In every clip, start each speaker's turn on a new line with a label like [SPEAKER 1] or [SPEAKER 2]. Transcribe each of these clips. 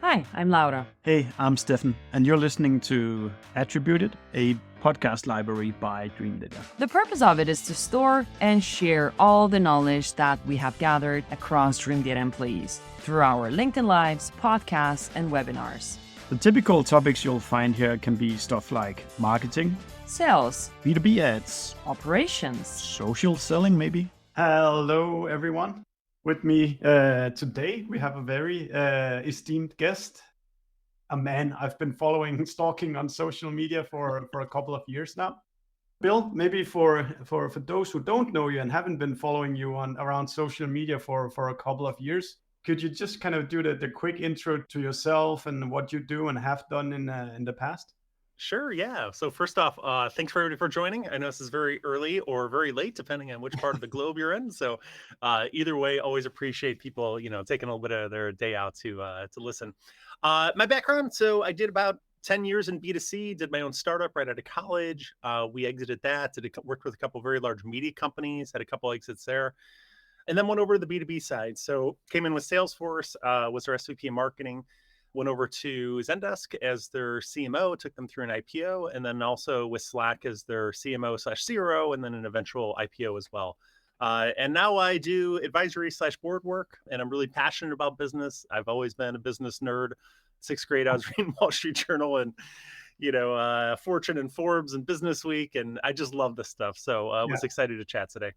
[SPEAKER 1] Hi, I'm Laura.
[SPEAKER 2] Hey, I'm Stefan, and you're listening to Attributed, a podcast library by Dreamdata.
[SPEAKER 1] The purpose of it is to store and share all the knowledge that we have gathered across Dreamdata employees through our LinkedIn Lives, podcasts, and webinars.
[SPEAKER 2] The typical topics you'll find here can be stuff like marketing,
[SPEAKER 1] Sales,
[SPEAKER 2] B2B ads,
[SPEAKER 1] operations,
[SPEAKER 2] social selling maybe. Hello, everyone. With me today, we have a very esteemed guest, a man I've been stalking on social media for a couple of years now. Bill, maybe for those who don't know you and haven't been following you around social media for a couple of years, could you just kind of do the quick intro to yourself and what you do and have done in the past?
[SPEAKER 3] Sure, yeah. So first off, thanks for everybody for joining. I know this is very early or very late, depending on which part of the globe you're in. So either way, always appreciate people, taking a little bit of their day out to listen. My background, so I did about 10 years in B2C, did my own startup right out of college. We exited that, worked with a couple of very large media companies, had a couple exits there, and then went over to the B2B side. So came in with Salesforce, was their SVP of marketing. Went over to Zendesk as their CMO, took them through an IPO, and then also with Slack as their CMO/CRO, and then an eventual IPO as well. And now I do advisory/board work, and I'm really passionate about business. I've always been a business nerd. 6th grade, I was reading Wall Street Journal and, Fortune and Forbes and Business Week, and I just love this stuff. So I was excited to chat today.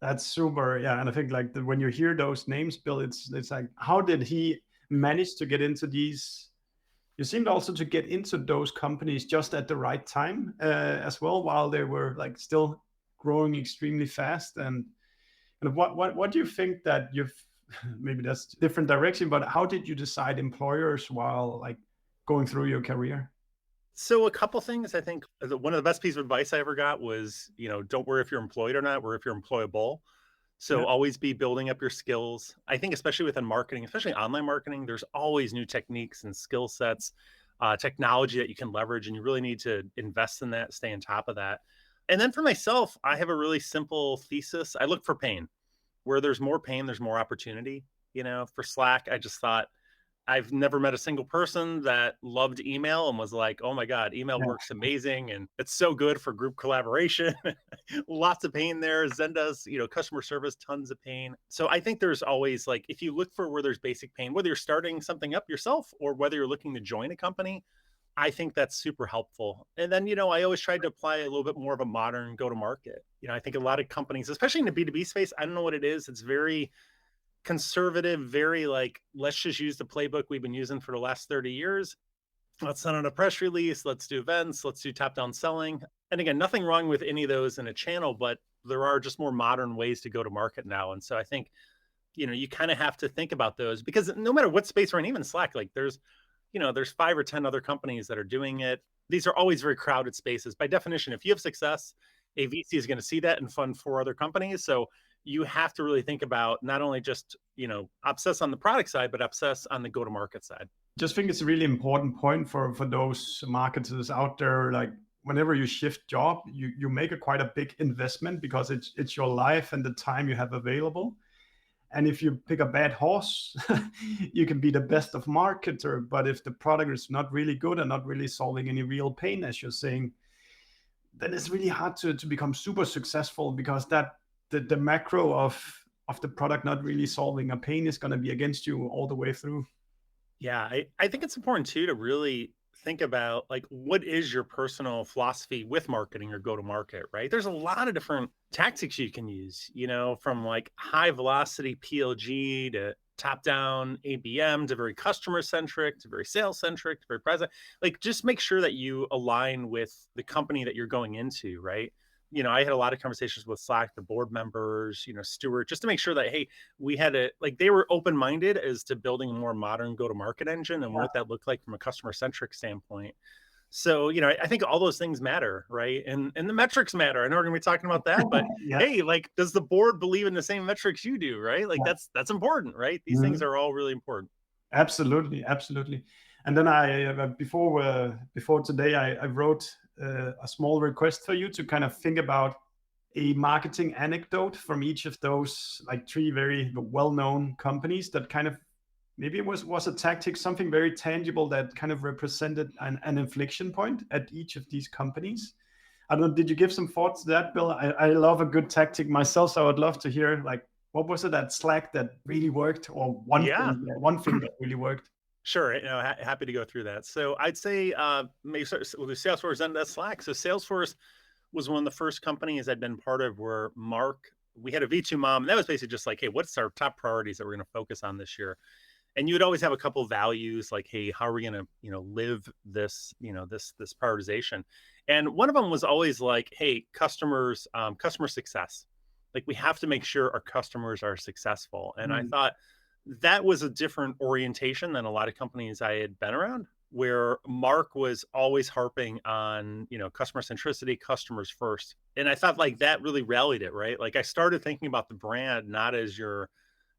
[SPEAKER 2] That's super. Yeah. And I think when you hear those names, Bill, it's like, how did he managed to get into these? You seemed also to get into those companies just at the right time as well, while they were still growing extremely fast. And what do you think that you've maybe that's different direction, but how did you decide employers while going through your career?
[SPEAKER 3] So a couple things. I think one of the best pieces of advice I ever got was, don't worry if you're employed or not, worry if you're employable. So always be building up your skills. I think especially within marketing, especially online marketing, there's always new techniques and skill sets, technology that you can leverage, and you really need to invest in that, stay on top of that. And then for myself, I have a really simple thesis. I look for pain. Where there's more pain, there's more opportunity. For Slack, I just thought, I've never met a single person that loved email and was like, oh my God, email works amazing. And it's so good for group collaboration. Lots of pain there. Zendesk, customer service, tons of pain. So I think there's always if you look for where there's basic pain, whether you're starting something up yourself or whether you're looking to join a company, I think that's super helpful. And then, I always tried to apply a little bit more of a modern go-to-market. I think a lot of companies, especially in the B2B space, I don't know what it is. It's very conservative, very let's just use the playbook we've been using for the last 30 years. Let's send out a press release. Let's do events. Let's do top-down selling. And again, nothing wrong with any of those in a channel, but there are just more modern ways to go to market now. And so I think, you kind of have to think about those, because no matter what space we're in, even Slack, there's 5 or 10 other companies that are doing it. These are always very crowded spaces. By definition, if you have success, a VC is going to see that and fund 4 other companies. So you have to really think about not only just, obsess on the product side, but obsess on the go-to-market side.
[SPEAKER 2] Just think it's a really important point for those marketers out there. Whenever you shift job, you make quite a big investment, because it's your life and the time you have available. And if you pick a bad horse, you can be the best of marketer, but if the product is not really good and not really solving any real pain, as you're saying, then it's really hard to become super successful, because the macro of the product not really solving a pain is going to be against you all the way through.
[SPEAKER 3] Yeah, I think it's important too to really think about what is your personal philosophy with marketing or go to market, right? There's a lot of different tactics you can use, from high velocity PLG to top down ABM to very customer centric to very sales centric to very present. Just make sure that you align with the company that you're going into, right? I had a lot of conversations with Slack, the board members, Stuart, just to make sure that, hey, we had they were open-minded as to building a more modern go-to-market engine and what that looked like from a customer-centric standpoint. So, I think all those things matter, right? And the metrics matter. I know we're going to be talking about that, but hey, does the board believe in the same metrics you do, right? That's important, right? These things are all really important.
[SPEAKER 2] Absolutely. And then I before today, I wrote a small request for you to kind of think about a marketing anecdote from each of those 3 very well-known companies that kind of maybe it was a tactic, something very tangible that kind of represented an inflection point at each of these companies. I don't know, did you give some thoughts to that, Bill? I love a good tactic myself, so I would love to hear, like, what was it at Slack that really worked, or
[SPEAKER 3] Yeah.
[SPEAKER 2] one thing that really worked?
[SPEAKER 3] Sure. Happy to go through that. So I'd say maybe we'll do Salesforce and Slack. So Salesforce was one of the first companies I'd been part of where we had a V2 mom, and that was basically just like, hey, what's our top priorities that we're going to focus on this year? And you would always have a couple of values like, hey, how are we going to, live this, this prioritization? And one of them was always like, hey, customer success. Like, we have to make sure our customers are successful. And I thought that was a different orientation than a lot of companies I had been around, where Mark was always harping on, customer centricity, customers first. And I thought like that really rallied it, right? Like, I started thinking about the brand not as your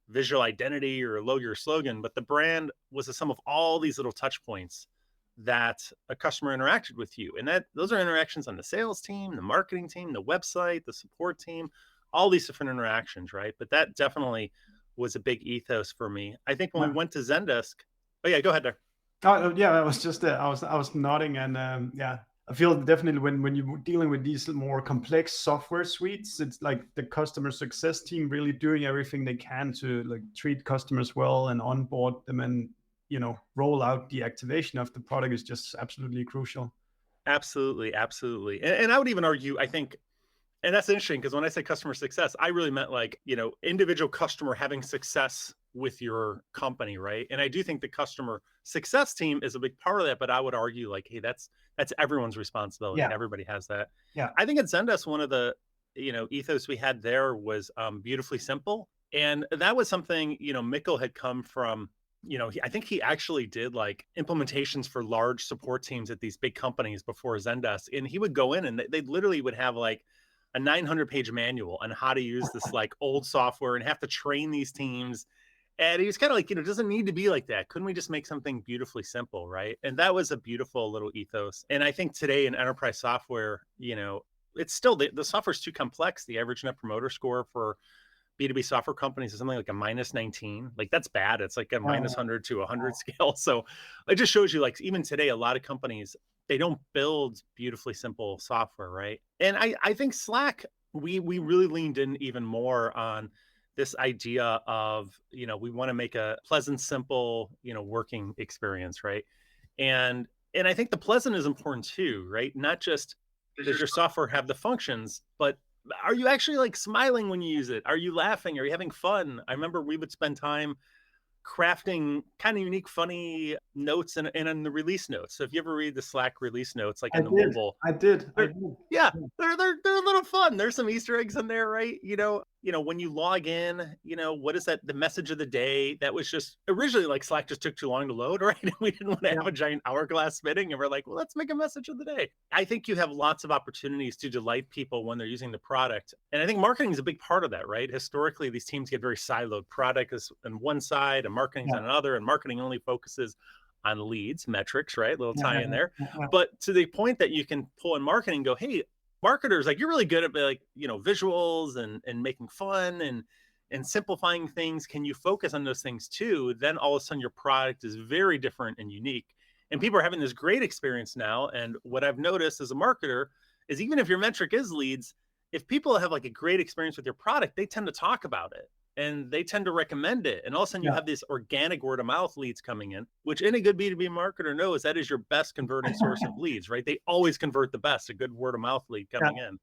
[SPEAKER 3] visual identity or your slogan, but the brand was the sum of all these little touch points that a customer interacted with you. And those are interactions on the sales team, the marketing team, the website, the support team, all these different interactions, right? But that definitely was a big ethos for me. I think when we went to Zendesk, oh yeah, go ahead there.
[SPEAKER 2] Oh yeah, I was just I was nodding, and I feel definitely when you're dealing with these more complex software suites, it's like the customer success team really doing everything they can to like treat customers well and onboard them, and roll out the activation of the product is just absolutely crucial.
[SPEAKER 3] Absolutely, absolutely. And I would even argue, I think, and that's interesting because when I say customer success, I really meant like, individual customer having success with your company, right? And I do think the customer success team is a big part of that, but I would argue like, hey, that's everyone's responsibility, and everybody has that.
[SPEAKER 2] Yeah.
[SPEAKER 3] I think at Zendesk, one of the, ethos we had there was beautifully simple. And that was something, Mikkel had come from, I think he actually did like implementations for large support teams at these big companies before Zendesk. And he would go in and they literally would have like a 900-page manual on how to use this like old software and have to train these teams. And he was kind of like, it doesn't need to be like that. Couldn't we just make something beautifully simple, right? And that was a beautiful little ethos. And I think today in enterprise software, it's still, the software's too complex. The average net promoter score for B2B software companies is something like a -19. Like, that's bad. It's like a -100 to 100 scale. So it just shows you, like, even today, a lot of companies, they don't build beautifully simple software, right? And I think Slack, we really leaned in even more on this idea of, we want to make a pleasant, simple, working experience, right? And I think the pleasant is important too, right? Not just does your software have the functions, but are you actually like smiling when you use it? Are you laughing? Are you having fun? I remember we would spend time crafting kind of unique, funny notes and in the release notes. So if you ever read the Slack release notes, like in the mobile,
[SPEAKER 2] I did.
[SPEAKER 3] yeah, they're a little fun. There's some Easter eggs in there, right? When you log in, what is that? The message of the day that was just originally like Slack just took too long to load, right? And we didn't want to have a giant hourglass spinning, and we're like, well, let's make a message of the day. I think you have lots of opportunities to delight people when they're using the product, and I think marketing is a big part of that, right? Historically, these teams get very siloed. Product is on one side, and marketing's on another, and marketing only focuses on leads, metrics, right? Little tie in there. But to the point that you can pull in marketing and go, hey, marketers, like, you're really good at like, visuals and making fun and simplifying things. Can you focus on those things too? Then all of a sudden your product is very different and unique. And people are having this great experience now. And what I've noticed as a marketer is, even if your metric is leads, if people have like a great experience with your product, they tend to talk about it. And they tend to recommend it. And all of a sudden you have this organic word of mouth leads coming in, which any good B2B marketer knows that is your best converting source of leads, right? They always convert the best, a good word of mouth lead coming in.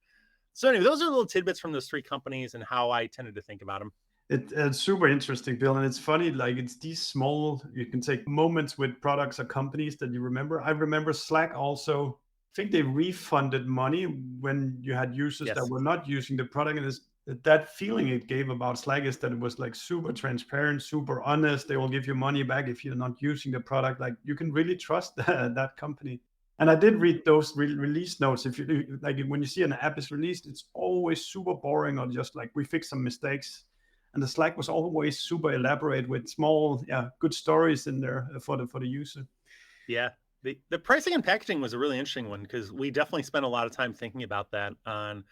[SPEAKER 3] So anyway, those are little tidbits from those three companies and how I tended to think about them.
[SPEAKER 2] It's super interesting, Bill. And it's funny, like, it's these small, you can take moments with products or companies that you remember. I remember Slack also, I think they refunded money when you had users that were not using the product. And that feeling it gave about Slack is that it was like super transparent, super honest. They will give you money back if you're not using the product. Like, you can really trust that company. And I did read those release notes. If you like, when you see an app is released, it's always super boring, or just like, we fixed some mistakes. And the Slack was always super elaborate with small, good stories in there for the user.
[SPEAKER 3] Yeah. The pricing and packaging was a really interesting one, because we definitely spent a lot of time thinking about that. On,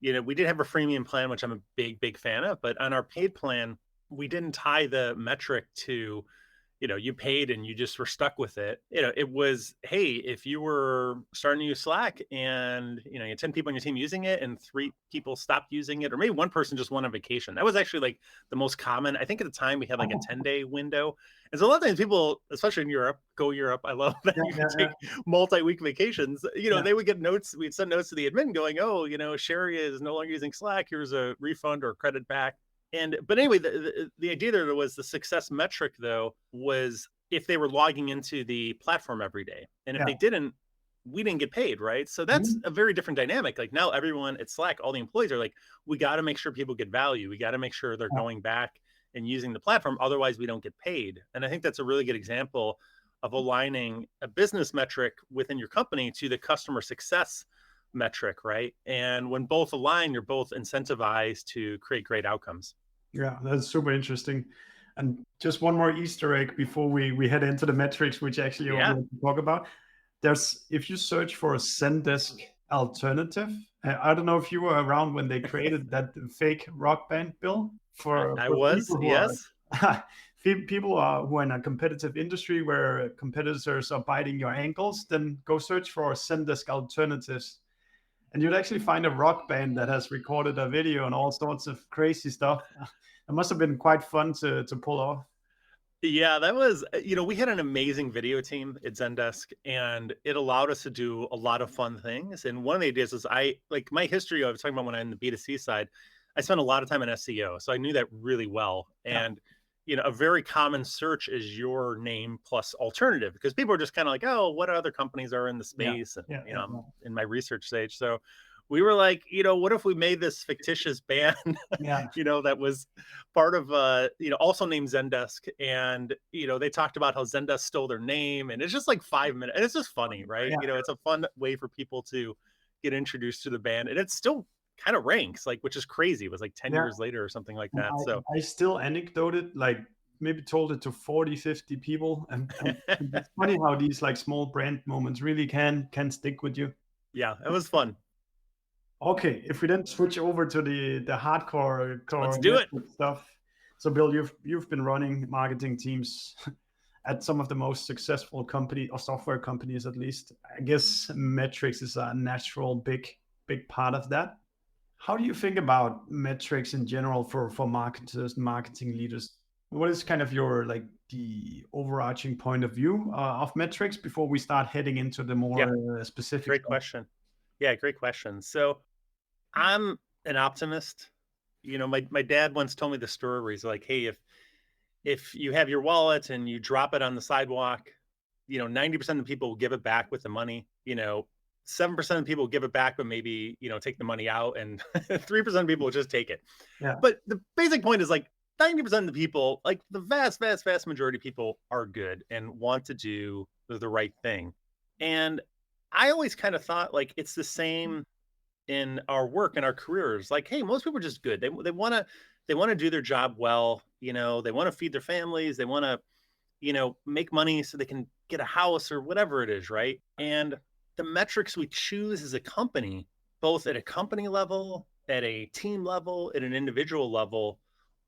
[SPEAKER 3] we did have a freemium plan, which I'm a big fan of, but on our paid plan, we didn't tie the metric to you paid and you just were stuck with it. It was, hey, if you were starting to use Slack and, you had 10 people on your team using it and 3 people stopped using it, or maybe one person just went on vacation. That was actually like the most common. I think at the time we had like a 10-day window. And so a lot of times people, especially in Europe, go Europe. I love that you can take multi-week vacations. They would get notes. We'd send notes to the admin going, oh, Sherry is no longer using Slack. Here's a refund or credit back. But anyway, the idea there was the success metric, though, was if they were logging into the platform every day. And if they didn't, we didn't get paid, right? So that's a very different dynamic. Like now everyone at Slack, all the employees are like, we got to make sure people get value. We got to make sure they're going back and using the platform. Otherwise, we don't get paid. And I think that's a really good example of aligning a business metric within your company to the customer success metric, right? And when both align, you're both incentivized to create great outcomes.
[SPEAKER 2] Yeah, that's super interesting. And just one more Easter egg before we head into the metrics, which actually I want to talk about. If you search for a Zendesk alternative, I don't know if you were around when they created that fake rock band, Bill.
[SPEAKER 3] I was, yes.
[SPEAKER 2] People who are in a competitive industry where competitors are biting your ankles, then go search for Zendesk alternatives. And you'd actually find a rock band that has recorded a video and all sorts of crazy stuff. It must have been quite fun to pull off.
[SPEAKER 3] Yeah, that was, we had an amazing video team at Zendesk, and it allowed us to do a lot of fun things. And one of the ideas is my history, I was talking about when I'm in the B2C side, I spent a lot of time in SEO. So I knew that really well. And, a very common search is your name plus alternative, because people are just kind of like, oh, what other companies are in the space? I'm in my research stage. So we were like, what if we made this fictitious band, that was part of, also named Zendesk. And, they talked about how Zendesk stole their name, and it's just like 5 minutes. And it's just funny, right? It's a fun way for people to get introduced to the band. And it's still kind of ranks, which is crazy. It was like 10 years later or something like that. So
[SPEAKER 2] I still anecdoted, maybe told it to 40, 50 people. And it's funny how these small brand moments really can stick with you.
[SPEAKER 3] Yeah, it was fun.
[SPEAKER 2] Okay, if we then switch over to the hardcore
[SPEAKER 3] let's do it
[SPEAKER 2] stuff. So Bill, you've been running marketing teams at some of the most successful companies, or software companies at least. I guess metrics is a natural big part of that. How do you think about metrics in general for marketers and marketing leaders? What is kind of your the overarching point of view of metrics before we start heading into the more specific?
[SPEAKER 3] Great question. Yeah, great question. So I'm an optimist. My dad once told me the story where he's like, hey, if you have your wallet and you drop it on the sidewalk, 90% of the people will give it back with the money. 7% of people will give it back, but maybe, take the money out, and 3% of people will just take it.
[SPEAKER 2] Yeah.
[SPEAKER 3] But the basic point is 90% of the people, the vast, vast, vast majority of people are good and want to do the right thing. And I always kind of thought it's the same in our work and our careers. Hey, most people are just good. They want to do their job well. They want to feed their families. They want to, make money so they can get a house or whatever it is. Right. And the metrics we choose as a company, both at a company level, at a team level, at an individual level,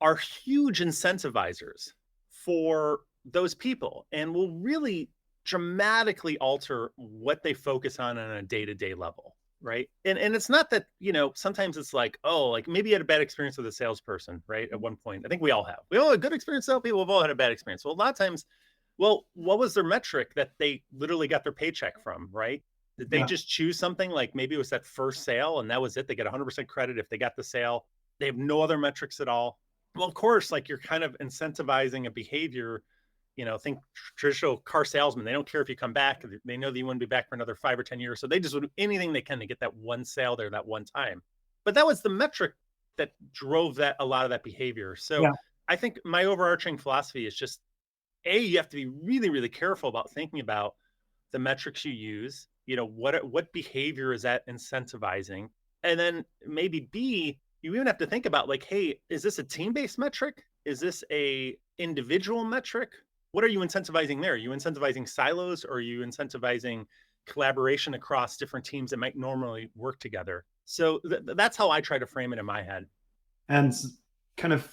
[SPEAKER 3] are huge incentivizers for those people and will really dramatically alter what they focus on a day-to-day level, right? And it's not that, sometimes it's maybe you had a bad experience with a salesperson, right? At one point, I think we all have a good experience. So people have all had a bad experience. Well, a lot of times, what was their metric that they literally got their paycheck from, right? Did they just choose something maybe it was that first sale and that was it? They get 100% credit if they got the sale. They have no other metrics at all. Well, of course, you're kind of incentivizing a behavior, think traditional car salesman. They don't care if you come back. They know that you wouldn't be back for another 5 or 10 years. So they just would do anything they can to get that one sale there, that one time. But that was the metric that drove a lot of that behavior. So I think my overarching philosophy is just, you have to be really, really careful about thinking about the metrics you use. What behavior is that incentivizing? And then maybe B, you even have to think about hey, is this a team-based metric? Is this a individual metric? What are you incentivizing there? Are you incentivizing silos, or are you incentivizing collaboration across different teams that might normally work together? So that's how I try to frame it in my head.
[SPEAKER 2] And kind of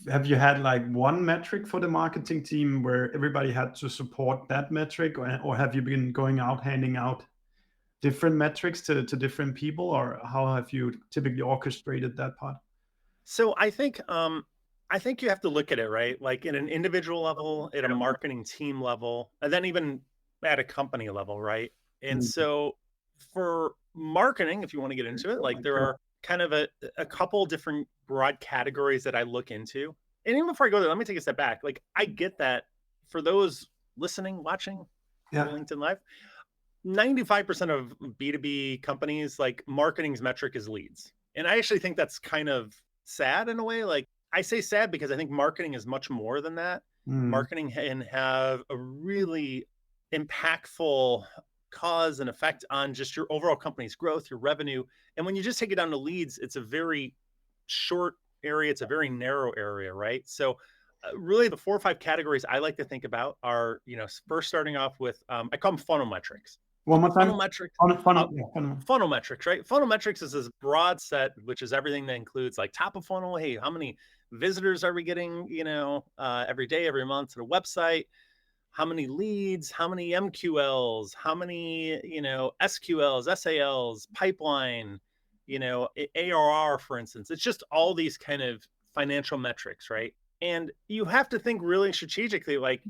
[SPEAKER 2] have you had like one metric for the marketing team where everybody had to support that metric, or have you been going out handing out different metrics to different people, or how have you typically orchestrated that part?
[SPEAKER 3] So I think you have to look at it, right? Like in an individual level, at a marketing team level, and then even at a company level, right? And
[SPEAKER 2] Mm.
[SPEAKER 3] so for marketing, if you want to get into it, like there are kind of a couple different broad categories that I look into. And even before I go there, let me take a step back. Like I get that for those listening, watching
[SPEAKER 2] Yeah.
[SPEAKER 3] LinkedIn Live, 95% of B2B companies, like marketing's metric is leads. And I actually think that's kind of sad in a way. Like I say sad because I think marketing is much more than that.
[SPEAKER 2] Mm.
[SPEAKER 3] Marketing can have a really impactful cause and effect on just your overall company's growth, your revenue. And when you just take it down to leads, it's a very short area. It's a very narrow area, right? So really the 4 or 5 categories I like to think about are, first starting off with, I call them funnel metrics.
[SPEAKER 2] One more time.
[SPEAKER 3] Funnel metrics.
[SPEAKER 2] Funnel.
[SPEAKER 3] Funnel metrics, right? Funnel metrics is this broad set, which is everything that includes like top of funnel. Hey, how many visitors are we getting, every day, every month to the website? How many leads, how many MQLs, how many, SQLs, SALs, pipeline, ARR, for instance. It's just all these kind of financial metrics, right? And you have to think really strategically, like,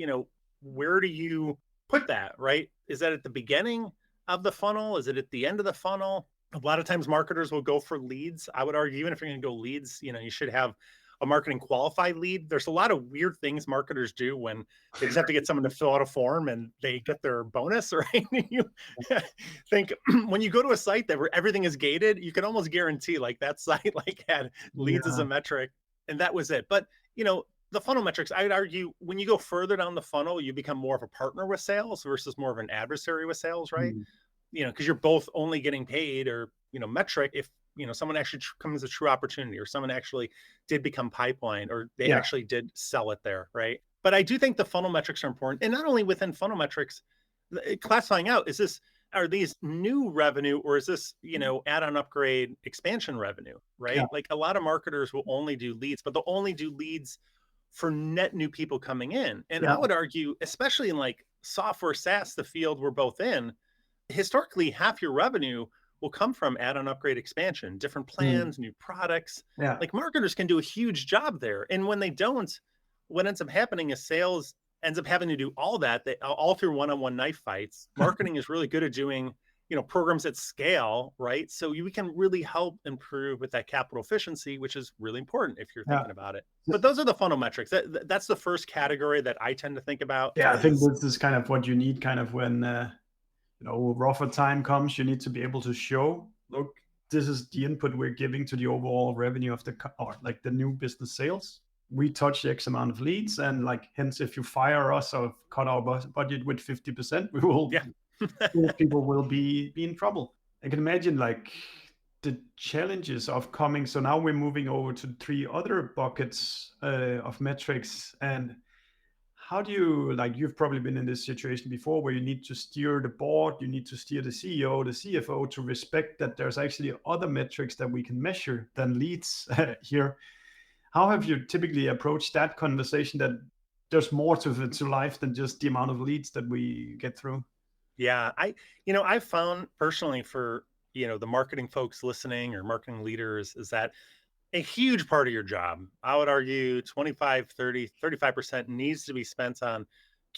[SPEAKER 3] where do you put that, right? Is that at the beginning of the funnel? Is it at the end of the funnel? A lot of times marketers will go for leads. I would argue, even if you're going to go leads, you should have a marketing qualified lead. There's a lot of weird things marketers do when they just have to get someone to fill out a form and they get their bonus, right? You think when you go to a site that where everything is gated, you can almost guarantee like that site like had leads as a metric and that was it. But the funnel metrics, I'd argue when you go further down the funnel, you become more of a partner with sales versus more of an adversary with sales, right?
[SPEAKER 2] Mm.
[SPEAKER 3] Because you're both only getting paid or, metric if, someone actually comes a true opportunity or someone actually did become pipeline or they actually did sell it there, right? But I do think the funnel metrics are important. And not only within funnel metrics, classifying out, are these new revenue or is this, add-on upgrade expansion revenue, right?
[SPEAKER 2] Yeah.
[SPEAKER 3] Like a lot of marketers will only do leads, but they'll only do leads for net new people coming in. And I would argue, especially in like software SaaS, the field we're both in, historically, half your revenue will come from add-on upgrade expansion, different plans, new products.
[SPEAKER 2] Yeah.
[SPEAKER 3] Like marketers can do a huge job there. And when they don't, what ends up happening is sales ends up having to do all that, all through one-on-one knife fights. Marketing is really good at doing, programs at scale, right? So we can really help improve with that capital efficiency, which is really important if you're thinking about it. But those are the funnel metrics. That's the first category that I tend to think about.
[SPEAKER 2] Yeah, I think this is kind of what you need kind of when rougher time comes. You need to be able to show, look, this is the input we're giving to the overall revenue of or like the new business sales. We touch X amount of leads, and like hence, if you fire us or cut our budget with 50%, we will. People will be in trouble. I can imagine like the challenges of coming. So now we're moving over to 3 other buckets of metrics. And how do you, like, you've probably been in this situation before where you need to steer the board, you need to steer the CEO, the CFO to respect that there's actually other metrics that we can measure than leads here. How have you typically approached that conversation, that there's more to life than just the amount of leads that we get through?
[SPEAKER 3] Yeah, I've found personally for, the marketing folks listening or marketing leaders is that a huge part of your job, I would argue 25, 30, 35% needs to be spent on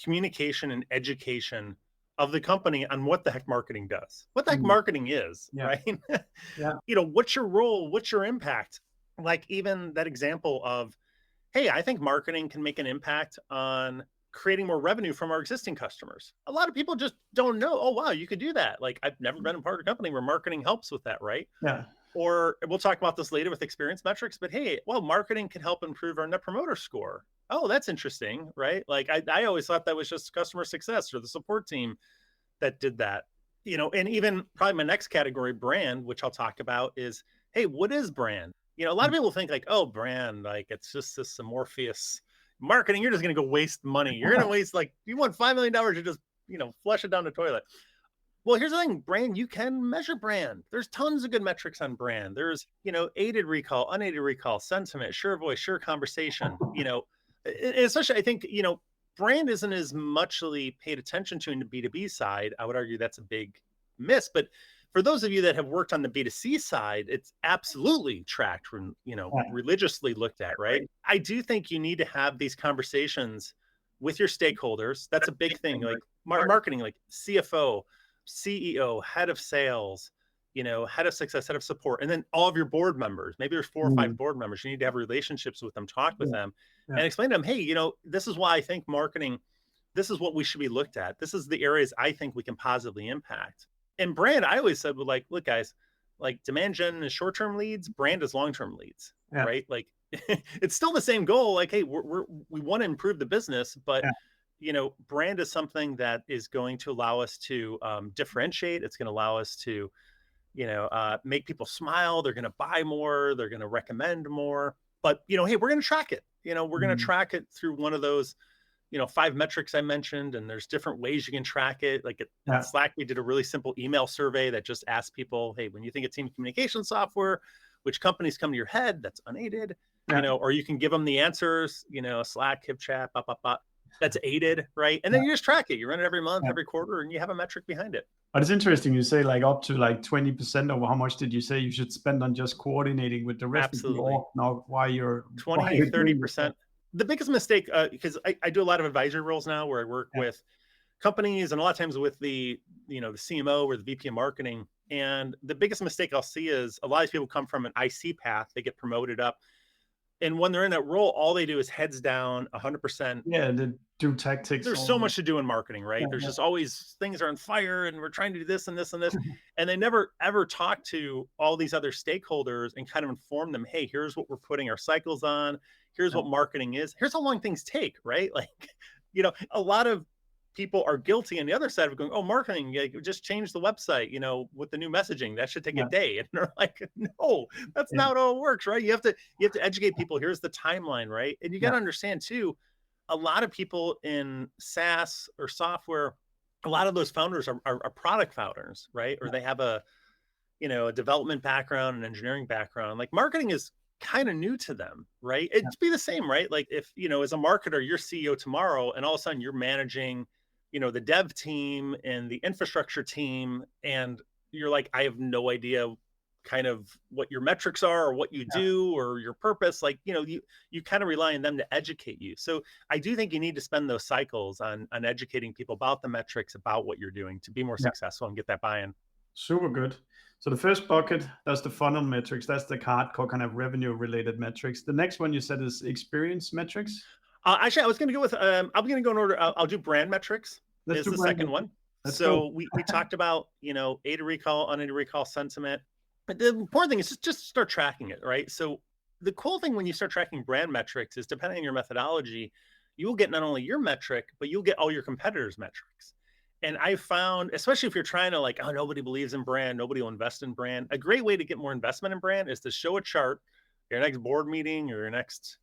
[SPEAKER 3] communication and education of the company on what the heck marketing does, what the heck marketing is, right? What's your role? What's your impact? Like even that example of, hey, I think marketing can make an impact on creating more revenue from our existing customers. A lot of people just don't know, oh, wow, you could do that. Like I've never been a part of a company where marketing helps with that, right?
[SPEAKER 2] Yeah.
[SPEAKER 3] Or we'll talk about this later with experience metrics, but hey, well, marketing can help improve our net promoter score. Oh, that's interesting, right? Like I always thought that was just customer success or the support team that did that. And even probably my next category, brand, which I'll talk about is, hey, what is brand? A lot of people think like, oh, brand, like it's just this amorphous marketing. You're just going to go waste money. You're going to waste, like, you want $5 million to just, flush it down the toilet. Well, here's the thing, brand, you can measure brand. There's tons of good metrics on brand. There's, aided recall, unaided recall, sentiment, sure voice, sure conversation, especially I think, brand isn't as muchly paid attention to in the B2B side. I would argue that's a big miss, but for those of you that have worked on the B2C side, it's absolutely tracked, religiously looked at, right? I do think you need to have these conversations with your stakeholders. That's a big thing, like marketing, like CFO, CEO, head of sales, head of success, head of support, and then all of your board members. Maybe there's 4 or 5 board members. You need to have relationships with them, talk with them, and explain to them, hey, this is why I think marketing, this is what we should be looked at. This is the areas I think we can positively impact. And brand, I always said, well, look, guys, like demand gen is short-term leads, brand is long-term leads, right? Like it's still the same goal. Like, hey, we want to improve the business, but brand is something that is going to allow us to differentiate. It's going to allow us to, make people smile. They're going to buy more. They're going to recommend more. But hey, we're going to track it. We're going to track it through one of those 5 metrics I mentioned, and there's different ways you can track it. Like at Slack, we did a really simple email survey that just asked people, hey, when you think of team communication software, which companies come to your head? That's unaided, or you can give them the answers, Slack, HipChat, that's aided, right? And then you just track it. You run it every month, every quarter, and you have a metric behind it.
[SPEAKER 2] But it's interesting. You say like up to like 20% of how much did you say you should spend on just coordinating with the rest of the org? Now, why you're
[SPEAKER 3] 30%. The biggest mistake, because I do a lot of advisory roles now where I work with companies and a lot of times with the CMO or the VP of marketing. And the biggest mistake I'll see is a lot of people come from an IC path, they get promoted up. And when they're in that role, all they do is heads down 100%.
[SPEAKER 2] Yeah, they do tactics.
[SPEAKER 3] There's so much to do in marketing, right? There's just always things are on fire and we're trying to do this and this and this. And they never ever talk to all these other stakeholders and kind of inform them, hey, here's what we're putting our cycles on. Here's what marketing is. Here's how long things take, right? Like, a lot of people are guilty on the other side of going, oh, marketing, just change the website, with the new messaging. That should take a day. And they're like, no, that's not how it works, right? You have to educate people. Here's the timeline, right? And you got to understand too, a lot of people in SaaS or software, a lot of those founders are product founders, right? Or they have a development background, an engineering background. Like marketing is kind of new to them, right? It'd be the same, right? Like if, as a marketer, you're CEO tomorrow and all of a sudden you're managing, the dev team and the infrastructure team. And you're like, I have no idea kind of what your metrics are or what you do or your purpose. Like, you kind of rely on them to educate you. So I do think you need to spend those cycles on educating people about the metrics, about what you're doing to be more successful and get that buy-in.
[SPEAKER 2] Super good. So the first bucket, that's the funnel metrics. That's the hardcore kind of revenue related metrics. The next one you said is experience metrics.
[SPEAKER 3] Actually, I was going to go with, I'm going to go in order. I'll do brand metrics. Is the second one. So we talked about, aided recall, unaided recall, sentiment. But the important thing is just start tracking it, right? So the cool thing when you start tracking brand metrics is depending on your methodology, you will get not only your metric, but you'll get all your competitors' metrics. And I found, especially if you're trying to like, oh, nobody believes in brand, nobody will invest in brand. A great way to get more investment in brand is to show a chart, your next board meeting or your next,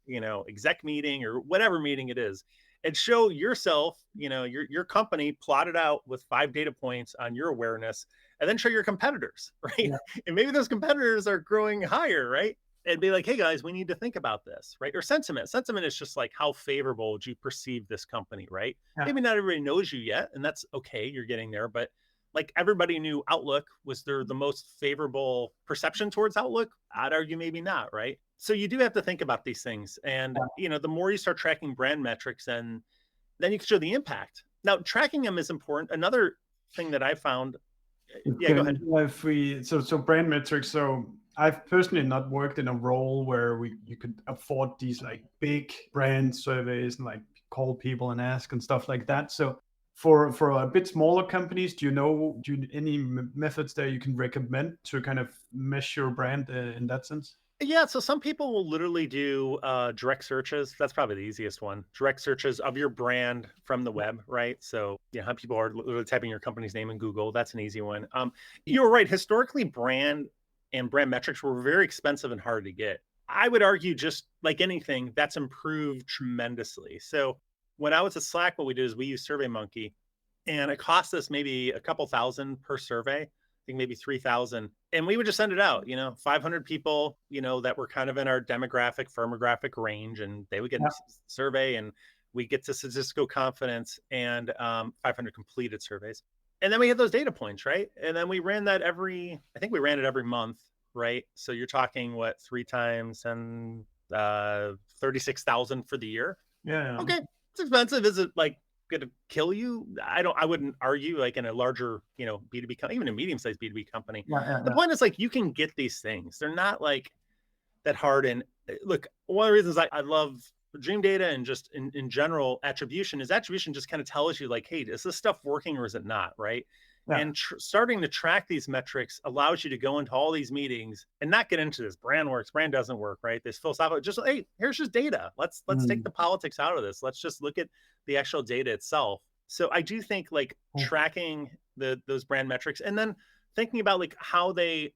[SPEAKER 3] exec meeting or whatever meeting it is, and show yourself, your company plotted out with 5 data points on your awareness, and then show your competitors, right? Yeah. And maybe those competitors are growing higher, right? And be like, hey guys, we need to think about this, right? Or sentiment. Sentiment is just like, how favorable do you perceive this company, right? Yeah. Maybe not everybody knows you yet, and that's okay, you're getting there, but like everybody knew Outlook was the most favorable perception towards Outlook. I'd argue maybe not, right? So you do have to think about these things. And, the more you start tracking brand metrics, and then you can show the impact. Now, tracking them is important. Another thing that I found, go ahead.
[SPEAKER 2] So brand metrics. So I've personally not worked in a role where you could afford these like big brand surveys and like call people and ask and stuff like that. So for a bit smaller companies, do you any methods that you can recommend to kind of measure brand in that sense?
[SPEAKER 3] Yeah, so some people will literally do direct searches. That's probably the easiest one. Direct searches of your brand from the web, right? So how people are literally typing your company's name in Google. That's an easy one. You're right. Historically, brand and brand metrics were very expensive and hard to get. I would argue, just like anything, that's improved tremendously. So when I was at Slack, what we did is we used SurveyMonkey. and it cost us maybe a couple thousand per survey. I think maybe 3,000. And we would just send it out, 500 people, that were kind of in our demographic, firmographic range, and they would get a survey, and we get to statistical confidence and 500 completed surveys. And then we had those data points, right? And then we ran that I think we ran it every month, right? So you're talking 3 times and 36,000 for the year.
[SPEAKER 2] Yeah.
[SPEAKER 3] Okay. It's expensive. Is it like going to kill you? I wouldn't argue like in a larger, B2B, even a medium-sized B2B company. The point is like, you can get these things. They're not like that hard. And look, one of the reasons I love Dreamdata and just in general attribution just kind of tells you like, hey, is this stuff working or is it not, right? Yeah. And starting to track these metrics allows you to go into all these meetings and not get into this brand works, brand doesn't work, right? This philosophical, just, hey, here's just data. Let's take the politics out of this. Let's just look at the actual data itself. So I do think like tracking those brand metrics and then thinking about like how they,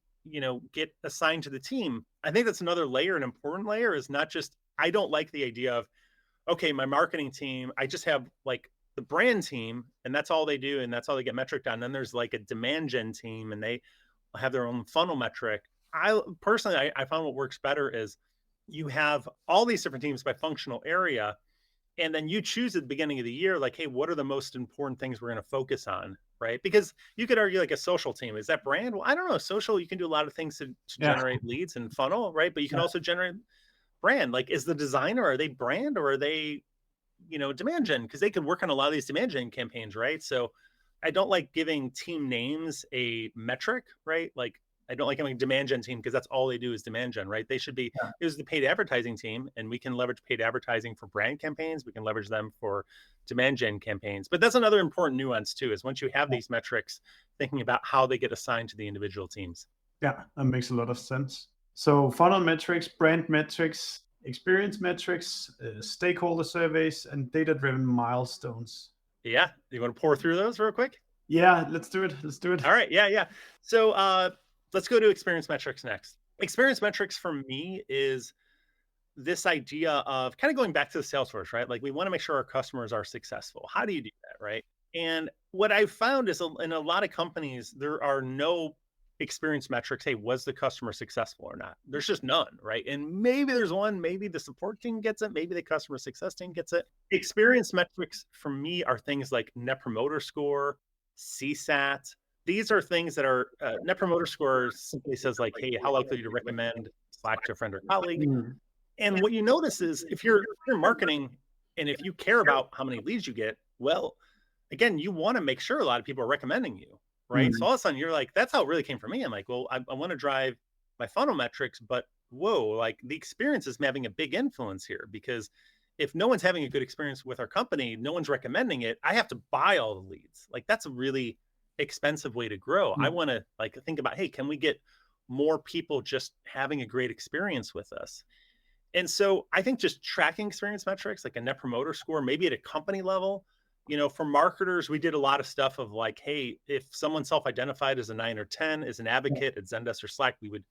[SPEAKER 3] get assigned to the team. I think that's another layer, an important layer is not just, I don't like the idea of, okay, my marketing team, I just have like the brand team and that's all they do. And that's all they get metric on. Then there's like a demand gen team and they have their own funnel metric. I personally found what works better is you have all these different teams by functional area. And then you choose at the beginning of the year, like, hey, what are the most important things we're going to focus on, right? Because you could argue like a social team, is that brand? Well, I don't know. Social, you can do a lot of things to generate leads and funnel, right? But you can also generate brand. Like, is the designer, are they brand or are they, demand gen? Because they could work on a lot of these demand gen campaigns, right? So I don't like giving team names a metric, right? Like, I don't like having a demand gen team because that's all they do is demand gen, right? They should be, is the paid advertising team, and we can leverage paid advertising for brand campaigns. We can leverage them for demand gen campaigns. But that's another important nuance too, is once you have these metrics, thinking about how they get assigned to the individual teams.
[SPEAKER 2] Yeah, that makes a lot of sense. So funnel metrics, brand metrics, experience metrics, stakeholder surveys, and data-driven milestones.
[SPEAKER 3] Yeah, you want to pour through those real quick?
[SPEAKER 2] Yeah, let's do it.
[SPEAKER 3] All right, yeah. So let's go to experience metrics next. Experience metrics for me is this idea of kind of going back to the Salesforce, right? Like we want to make sure our customers are successful. How do you do that, right? And what I've found is in a lot of companies, there are no experience metrics. Hey, was the customer successful or not? There's just none, right? And maybe there's one, maybe the support team gets it, maybe the customer success team gets it. Experience metrics for me are things like Net Promoter Score, CSAT. These are things that are Net Promoter Score simply says like, hey, how likely to recommend Slack to a friend or colleague? And what you notice is if you're marketing and if you care about how many leads you get, well, again, you want to make sure a lot of people are recommending you, right? So all of a sudden you're like, that's how it really came from me. I'm like, well, I want to drive my funnel metrics, but whoa, like the experience is having a big influence here because if no one's having a good experience with our company, no one's recommending it, I have to buy all the leads. Like that's a really expensive way to grow. I want to like think about, hey, can we get more people just having a great experience with us? And so I think just tracking experience metrics, like a Net Promoter Score, maybe at a company level, for marketers, we did a lot of stuff of like, hey, if someone self-identified as a 9 or 10, as an advocate at Zendesk or Slack, we would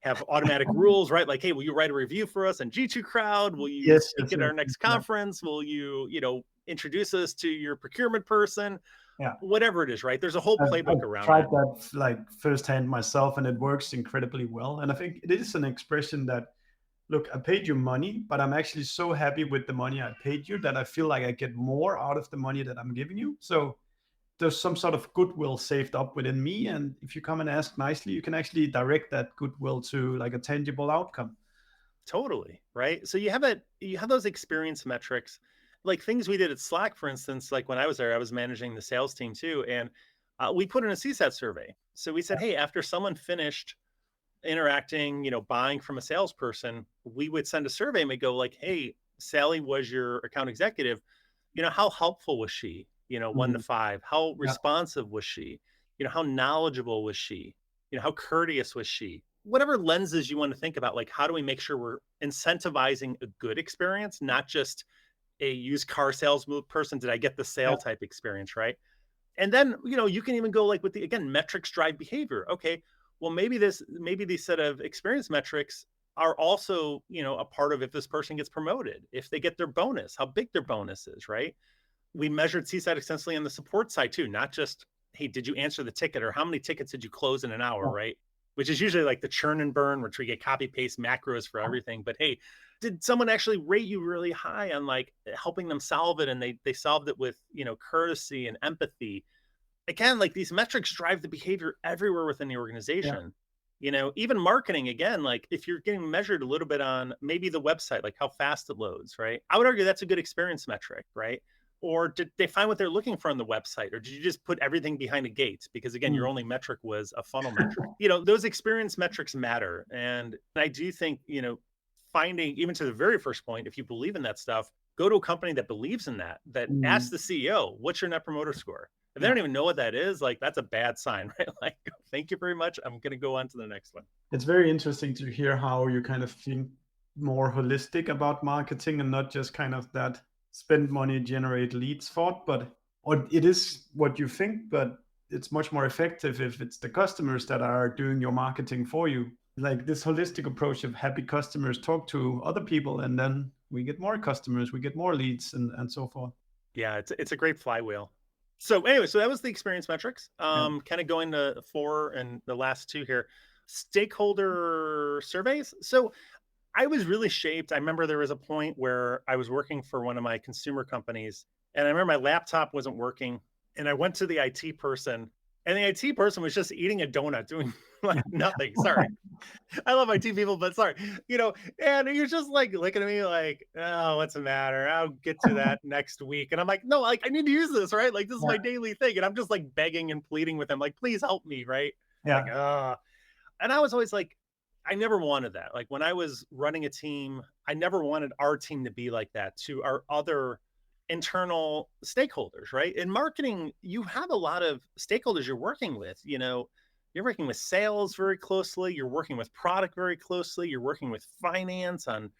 [SPEAKER 3] have automatic rules, right? Like, hey, will you write a review for us on G2 Crowd? Will you speak at our next conference? Will you, introduce us to your procurement person? Yeah. Whatever it is, right? There's a whole playbook around it.
[SPEAKER 2] I've tried that like firsthand myself, and it works incredibly well. And I think it is an expression that, look, I paid you money, but I'm actually so happy with the money I paid you that I feel like I get more out of the money that I'm giving you. So there's some sort of goodwill saved up within me. And if you come and ask nicely, you can actually direct that goodwill to like a tangible outcome.
[SPEAKER 3] Totally. Right. So you have those experience metrics, like things we did at Slack, for instance, like when I was there, I was managing the sales team too. And we put in a CSAT survey. So we said, hey, after someone finished interacting, buying from a salesperson, we would send a survey and we go like, hey, Sally was your account executive. How helpful was she? 1 to 5, how responsive was she? How knowledgeable was she? How courteous was she? Whatever lenses you want to think about, like, how do we make sure we're incentivizing a good experience, not just a used car sales person? Did I get the sale type experience, right? And then, you can even go like with metrics drive behavior. Okay, well, maybe these set of experience metrics are also, a part of if this person gets promoted, if they get their bonus, how big their bonus is, right? we measured CSAT extensively on the support side too, not just, hey, did you answer the ticket, or how many tickets did you close in an hour, right? Which is usually like the churn and burn, which we get copy paste macros for everything. But hey, did someone actually rate you really high on like helping them solve it, and they solved it with, courtesy and empathy? Again, like these metrics drive the behavior everywhere within the organization. Even marketing, again, like if you're getting measured a little bit on maybe the website, like how fast it loads, right? I would argue that's a good experience metric, right? Or did they find what they're looking for on the website? Or did you just put everything behind a gate? Because again, your only metric was a funnel metric. Those experience metrics matter. And I do think, finding, even to the very first point, if you believe in that stuff, go to a company that believes in that ask the CEO, what's your net promoter score? If they don't even know what that is, like that's a bad sign, right? Like, thank you very much. I'm going to go on to the next one.
[SPEAKER 2] It's very interesting to hear how you kind of think more holistic about marketing and not just kind of that spend money, generate leads thought, or it is what you think, but it's much more effective if it's the customers that are doing your marketing for you. Like this holistic approach of happy customers talk to other people, and then we get more customers, we get more leads, and so forth.
[SPEAKER 3] Yeah, it's a great flywheel. So anyway, so that was the experience metrics. Kind of going to 4 and the last 2 here, stakeholder surveys. So I was really shaped. I remember there was a point where I was working for one of my consumer companies, and I remember my laptop wasn't working, and I went to the IT person, and the IT person was just eating a donut, doing like nothing. Sorry. I love IT people, but sorry, and he was just like looking at me like, oh, what's the matter? I'll get to that next week. And I'm like, no, like I need to use this, right? Like this is my daily thing. And I'm just like begging and pleading with him, like, please help me, right? Like, and I was always like, I never wanted that. Like when I was running a team, I never wanted our team to be like that to our other internal stakeholders, right? In marketing, you have a lot of stakeholders you're working with, you're working with sales very closely. You're working with product very closely. You're working with finance on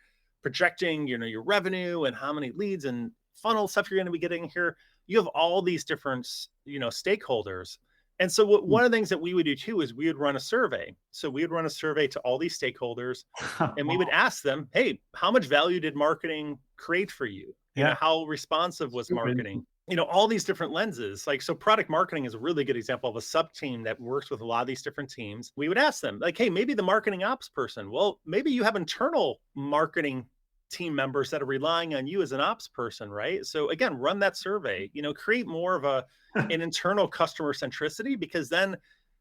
[SPEAKER 3] projecting, your revenue and how many leads and funnel stuff you're going to be getting here. You have all these different, stakeholders. And so one of the things that we would do too is we would run a survey. So we would run a survey to all these stakeholders and we would ask them, hey, how much value did marketing create for you? How responsive was marketing? All these different lenses. Like, so product marketing is a really good example of a sub team that works with a lot of these different teams. We would ask them like, hey, maybe the marketing ops person, well, maybe you have internal marketing team members that are relying on you as an ops person, right? So again, run that survey, create more of an internal customer centricity, because then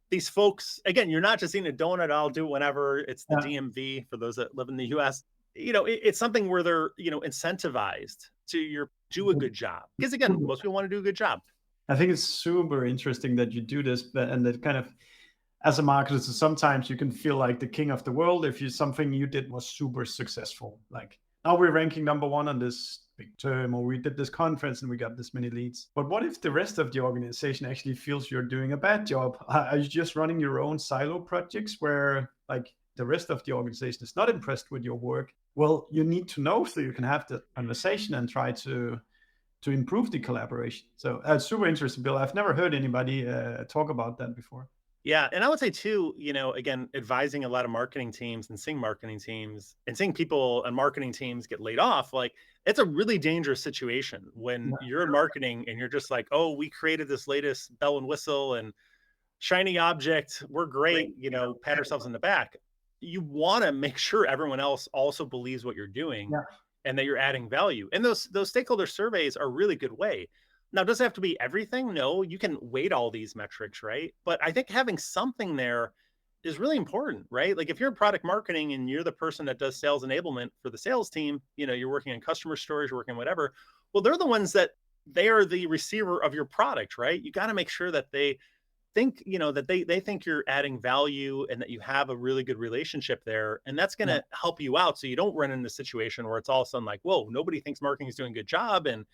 [SPEAKER 3] these folks, again, you're not just eating a donut, I'll do it whenever. It's the DMV for those that live in the US. It's something where they're, incentivized to do a good job. Because again, most people want to do a good job.
[SPEAKER 2] I think it's super interesting that you do this, and that kind of, as a marketer, so sometimes you can feel like the king of the world if something you did was super successful. Like, now we're ranking number 1 on this big term, or we did this conference and we got this many leads. But what if the rest of the organization actually feels you're doing a bad job? Are you just running your own silo projects where like the rest of the organization is not impressed with your work? Well, you need to know so you can have the conversation and try to improve the collaboration. So super interesting, Bill. I've never heard anybody talk about that before.
[SPEAKER 3] Yeah. And I would say too, again, advising a lot of marketing teams and seeing marketing teams and seeing people and marketing teams get laid off, like it's a really dangerous situation when you're in marketing and you're just like, oh, we created this latest bell and whistle and shiny object. We're great, pat ourselves in the back. You want to make sure everyone else also believes what you're doing and that you're adding value. And those stakeholder surveys are a really good way. Now, does it have to be everything? No, you can weight all these metrics, right? But I think having something there is really important, right? Like if you're in product marketing and you're the person that does sales enablement for the sales team, you're working on customer stories, you're working on whatever. Well, they're the ones that they are the receiver of your product, right? You got to make sure that they think, that they think you're adding value and that you have a really good relationship there. And that's going to help you out. So you don't run into a situation where it's all of a sudden like, whoa, nobody thinks marketing is doing a good job. And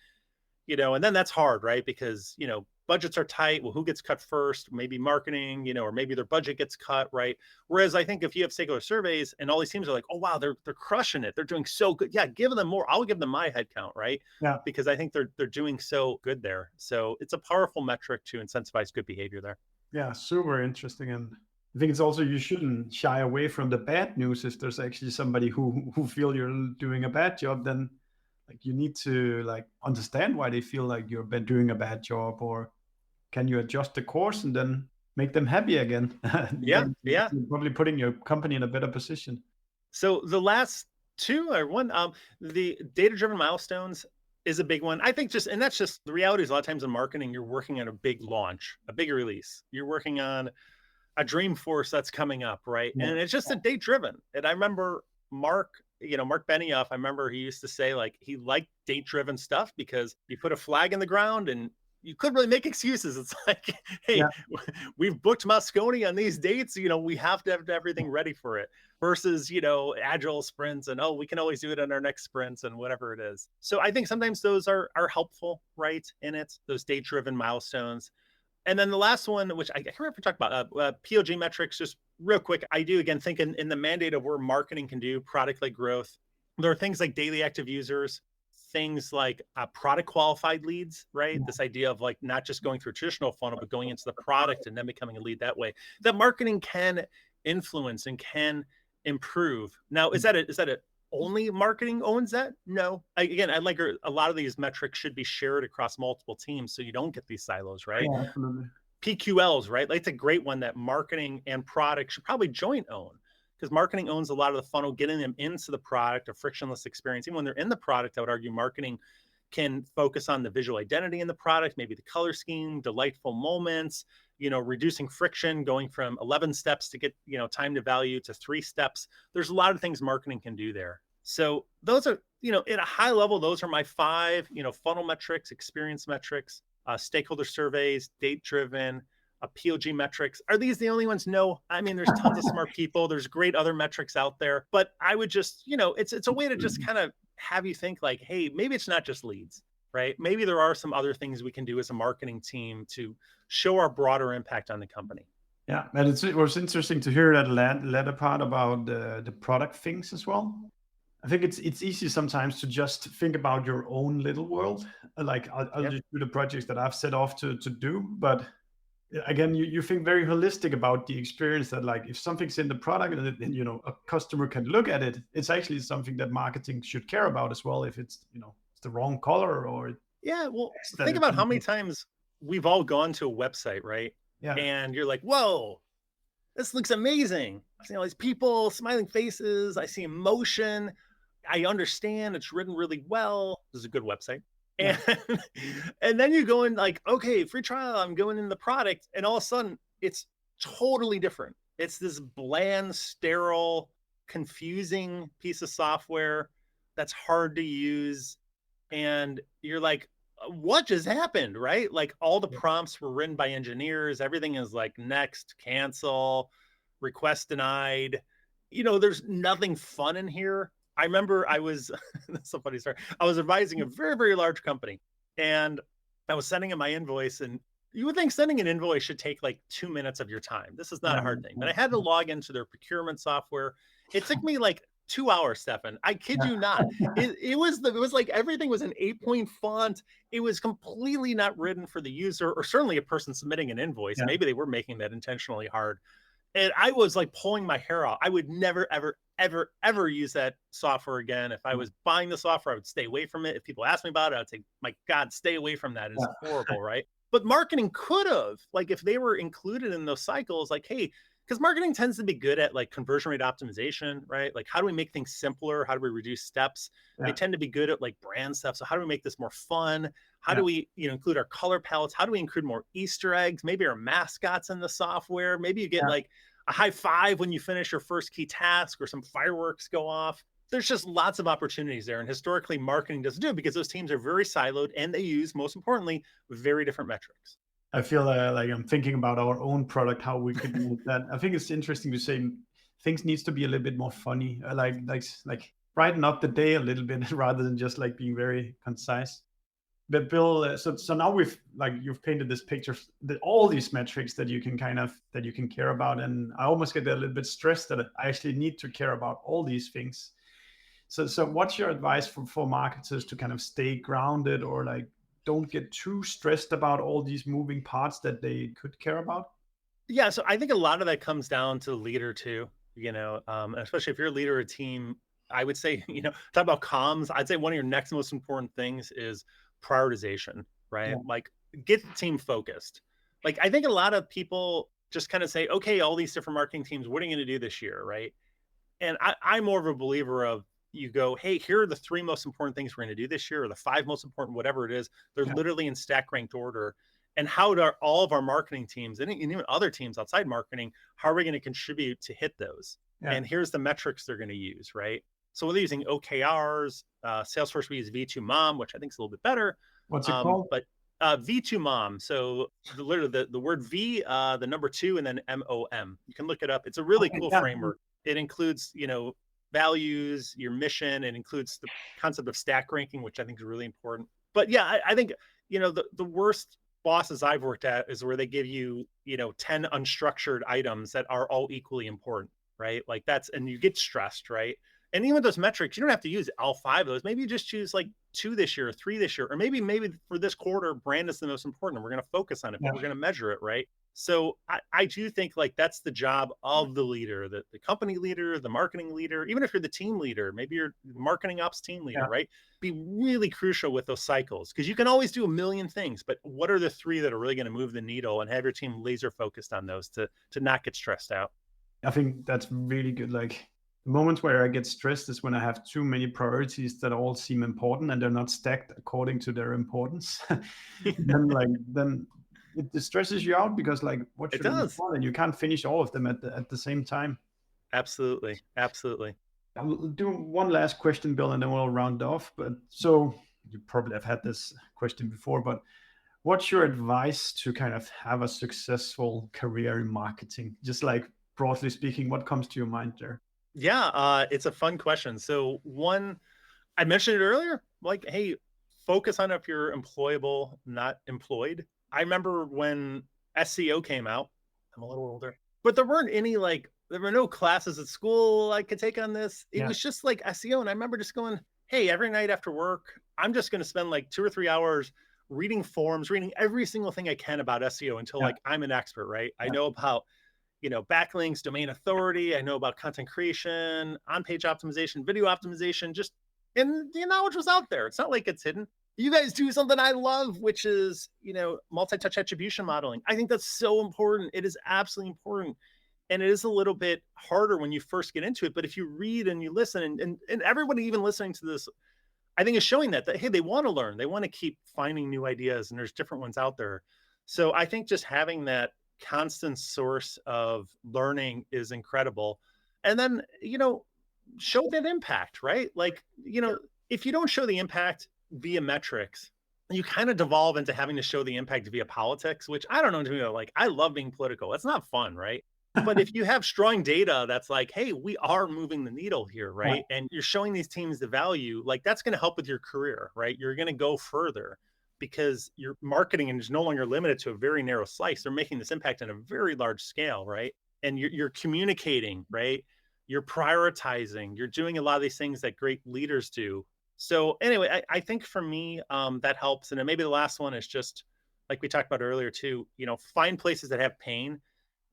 [SPEAKER 3] and then that's hard, right? Because, budgets are tight. Well, who gets cut first? Maybe marketing, or maybe their budget gets cut, right? Whereas I think if you have stakeholder surveys and all these teams are like, oh, wow, they're crushing it. They're doing so good. Yeah, give them more. I'll give them my head count, right? Yeah. Because I think they're doing so good there. So it's a powerful metric to incentivize good behavior there.
[SPEAKER 2] Yeah, super interesting. And I think it's also, you shouldn't shy away from the bad news. If there's actually somebody who feel you're doing a bad job, then Like you need to like understand why they feel like you've been doing a bad job, or can you adjust the course and then make them happy again?
[SPEAKER 3] Yeah,
[SPEAKER 2] Then
[SPEAKER 3] yeah.
[SPEAKER 2] you're probably putting your company in a better position.
[SPEAKER 3] So the last two are one, the data-driven milestones is a big one. I think just, and that's just the reality is a lot of times in marketing, you're working on a big launch, a big release. You're working on a Dreamforce that's coming up, right?
[SPEAKER 2] Yeah.
[SPEAKER 3] And it's just a date driven. And I remember Mark Benioff, I remember he used to say like he liked date driven stuff because you put a flag in the ground and you couldn't really make excuses. It's like, hey,
[SPEAKER 2] Yeah.
[SPEAKER 3] we've booked Moscone on these dates. We have to have everything ready for it versus, agile sprints and, we can always do it in our next sprints and whatever it is. So I think sometimes those are helpful, right? In it, those date driven milestones. And then the last one, which I can't remember if we talked about, POG metrics, just real quick. I do, again, think in the mandate of where marketing can do product-led growth, there are things like daily active users, things like product qualified leads, right? This idea of like not just going through a traditional funnel, but going into the product and then becoming a lead that way. That marketing can influence and can improve. Now, is that a only marketing owns that? No. I like a lot of these metrics should be shared across multiple teams so you don't get these silos, right?
[SPEAKER 2] Yeah, absolutely.
[SPEAKER 3] PQLs, right? Like, it's a great one that marketing and product should probably joint own, because marketing owns a lot of the funnel, getting them into the product, a frictionless experience. Even when they're in the product, I would argue marketing can focus on the visual identity in the product, maybe the color scheme, delightful moments, reducing friction, going from 11 steps to get, time to value to 3 steps. There's a lot of things marketing can do there. So those are, at a high level, those are my 5, funnel metrics, experience metrics, stakeholder surveys, date-driven, POG metrics. Are these the only ones? No. I mean, there's tons of smart people. There's great other metrics out there, but I would just, it's a way to just kind of have you think like, hey, maybe it's not just leads, right? Maybe there are some other things we can do as a marketing team to show our broader impact on the company.
[SPEAKER 2] Yeah, and it was interesting to hear that latter part about the product things as well. I think it's easy sometimes to just think about your own little world. Like I'll just do the projects that I've set off to do. But again, you think very holistic about the experience, that like if something's in the product and a customer can look at it, it's actually something that marketing should care about as well. If it's it's the wrong color or
[SPEAKER 3] think about how many times we've all gone to a website, right?
[SPEAKER 2] Yeah.
[SPEAKER 3] And you're like, whoa, this looks amazing. I see all these people, smiling faces. I see emotion. I understand it's written really well. This is a good website. And, and then you go in like, okay, free trial, I'm going in the product. And all of a sudden it's totally different. It's this bland, sterile, confusing piece of software that's hard to use. And you're like, what just happened, right? Like all the prompts were written by engineers. Everything is like next, cancel, request denied. There's nothing fun in here. I remember that's so funny story. I was advising a very, very large company and I was sending in my invoice, and you would think sending an invoice should take like 2 minutes of your time. This is not a hard thing, but I had to log into their procurement software. It took me like 2 hours, Stefan. I kid you not. It was like everything was an 8-point font. It was completely not written for the user, or certainly a person submitting an invoice. Yeah. Maybe they were making that intentionally hard. And I was like pulling my hair out. I would never, ever, ever, ever use that software again. If I was buying the software, I would stay away from it. If people asked me about it, I'd say, my God, stay away from that. It's horrible, right? But marketing could have, like, if they were included in those cycles, like, hey, because marketing tends to be good at like conversion rate optimization, right? Like, how do we make things simpler? How do we reduce steps? They tend to be good at like brand stuff. So how do we make this more fun? How do we, include our color palettes? How do we include more Easter eggs? Maybe our mascots in the software. Maybe you get like a high five when you finish your first key task, or some fireworks go off. There's just lots of opportunities there. And historically, marketing doesn't do it because those teams are very siloed and they use, most importantly, very different metrics.
[SPEAKER 2] I feel like I'm thinking about our own product, how we could do that. I think it's interesting to say things needs to be a little bit more funny, like brighten up the day a little bit rather than just like being very concise. But Bill, so now you've painted this picture, all these metrics that you can care about, and I almost get a little bit stressed that I actually need to care about all these things. So what's your advice for marketers to kind of stay grounded, or like don't get too stressed about all these moving parts that they could care about?
[SPEAKER 3] Yeah, so I think a lot of that comes down to the leader too, especially if you're a leader of a team. I would say, talk about comms. I'd say one of your next most important things is prioritization, right?
[SPEAKER 2] Yeah.
[SPEAKER 3] Like get the team focused. Like I think a lot of people just kind of say, okay, all these different marketing teams, what are you going to do this year, right? And I'm more of a believer of you go, hey, here are the 3 most important things we're going to do this year, or the 5 most important, whatever it is. They're literally in stack ranked order. And how do all of our marketing teams and even other teams outside marketing, how are we going to contribute to hit those?
[SPEAKER 2] Yeah.
[SPEAKER 3] And here's the metrics they're going to use, right? So we're using OKRs, Salesforce, we use V2MOM, which I think is a little bit better.
[SPEAKER 2] What's it called?
[SPEAKER 3] But V2MOM. So literally the word V, the number 2, and then MOM. You can look it up. It's a really cool framework. It includes, values, your mission. It includes the concept of stack ranking, which I think is really important. But yeah, I think, the worst bosses I've worked at is where they give you, 10 unstructured items that are all equally important, right? Like and you get stressed, right? And even with those metrics, you don't have to use all 5 of those. Maybe you just choose like 2 this year or 3 this year, or maybe for this quarter, brand is the most important. And we're going to focus on it, but we're going to measure it, right? So I do think like that's the job of the leader, the company leader, the marketing leader, even if you're the team leader, maybe you're the marketing ops team leader, right? Be really crucial with those cycles, because you can always do a million things, but what are the 3 that are really going to move the needle, and have your team laser focused on those to not get stressed out?
[SPEAKER 2] I think that's really good. Like the moments where I get stressed is when I have too many priorities that all seem important and they're not stacked according to their importance. then it stresses you out, because like what should I do, and you can't finish all of them at the same time.
[SPEAKER 3] Absolutely.
[SPEAKER 2] I'll do one last question, Bill, and then we'll round off. But so you probably have had this question before, but what's your advice to kind of have a successful career in marketing? Just like broadly speaking, what comes to your mind there?
[SPEAKER 3] Yeah, it's a fun question. So one, I mentioned it earlier, like, hey, focus on if you're employable, not employed. I remember when SEO came out, I'm a little older, but there weren't any there were no classes at school I could take on this. It was just like SEO. And I remember just going, hey, every night after work, I'm just going to spend like 2 or 3 hours reading forums, reading every single thing I can about SEO until like I'm an expert, right? I know about, backlinks, domain authority. I know about content creation, on-page optimization, video optimization, and the knowledge was out there. It's not like it's hidden. You guys do something I love, which is, multi-touch attribution modeling. I think that's so important. It is absolutely important. And it is a little bit harder when you first get into it. But if you read and you listen, and everybody even listening to this, I think is showing that, hey, they want to learn. They want to keep finding new ideas, and there's different ones out there. So I think just having that constant source of learning is incredible. And then, show that impact, right? Like, if you don't show the impact via metrics, you kind of devolve into having to show the impact via politics, which I don't know, like, I love being political. It's not fun, right? But if you have strong data that's like, hey, we are moving the needle here, right? And you're showing these teams the value, like that's going to help with your career, right? You're going to go further because your marketing is no longer limited to a very narrow slice. They're making this impact on a very large scale, right? And you're communicating, right? You're prioritizing, you're doing a lot of these things that great leaders do. So anyway, I think for me, that helps. And then maybe the last one is just like we talked about earlier too, find places that have pain.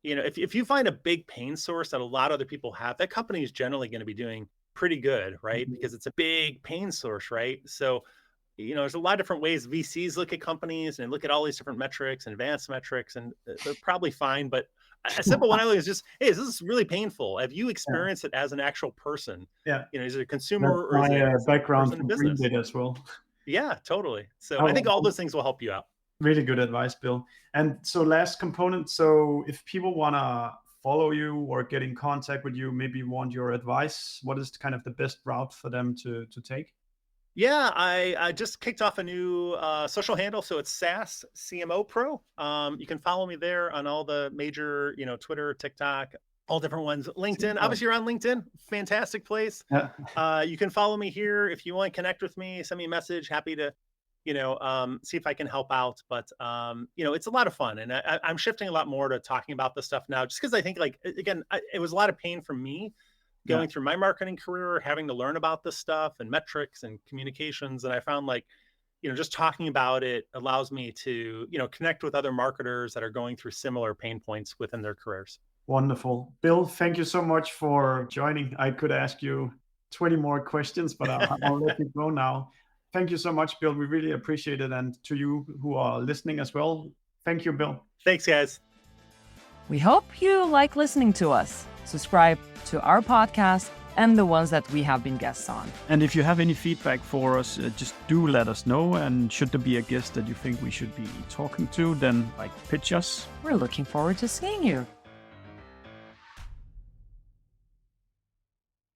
[SPEAKER 3] If you find a big pain source that a lot of other people have, that company is generally going to be doing pretty good, right? Because it's a big pain source, right? So, there's a lot of different ways VCs look at companies and look at all these different metrics and advanced metrics, and they're probably fine. But a simple one is just, hey, is this really painful? Have you experienced it as an actual person?
[SPEAKER 2] Yeah.
[SPEAKER 3] Is it a consumer or
[SPEAKER 2] is it
[SPEAKER 3] a
[SPEAKER 2] background
[SPEAKER 3] from
[SPEAKER 2] business as well?
[SPEAKER 3] Yeah, totally. So I think all those things will help you out.
[SPEAKER 2] Really good advice, Bill. And so last component. So if people want to follow you or get in contact with you, maybe want your advice, what is kind of the best route for them to take?
[SPEAKER 3] Yeah, I just kicked off a new social handle. So it's SAS CMO Pro. You can follow me there on all the major, Twitter, TikTok, all different ones. LinkedIn, obviously you're on LinkedIn, fantastic place.
[SPEAKER 2] Yeah.
[SPEAKER 3] You can follow me here. If you want to connect with me, send me a message. Happy to, see if I can help out. But, it's a lot of fun. And I'm shifting a lot more to talking about this stuff now, just because I think it was a lot of pain for me going through my marketing career, having to learn about this stuff and metrics and communications. And I found just talking about it allows me to, connect with other marketers that are going through similar pain points within their careers.
[SPEAKER 2] Wonderful. Bill, thank you so much for joining. I could ask you 20 more questions, but I'll let you go now. Thank you so much, Bill. We really appreciate it. And to you who are listening as well, thank you, Bill.
[SPEAKER 3] Thanks, guys.
[SPEAKER 1] We hope you like listening to us. Subscribe to our podcast and the ones that we have been guests on.
[SPEAKER 4] And if you have any feedback for us, just do let us know. And should there be a guest that you think we should be talking to, then pitch us.
[SPEAKER 1] We're looking forward to seeing you.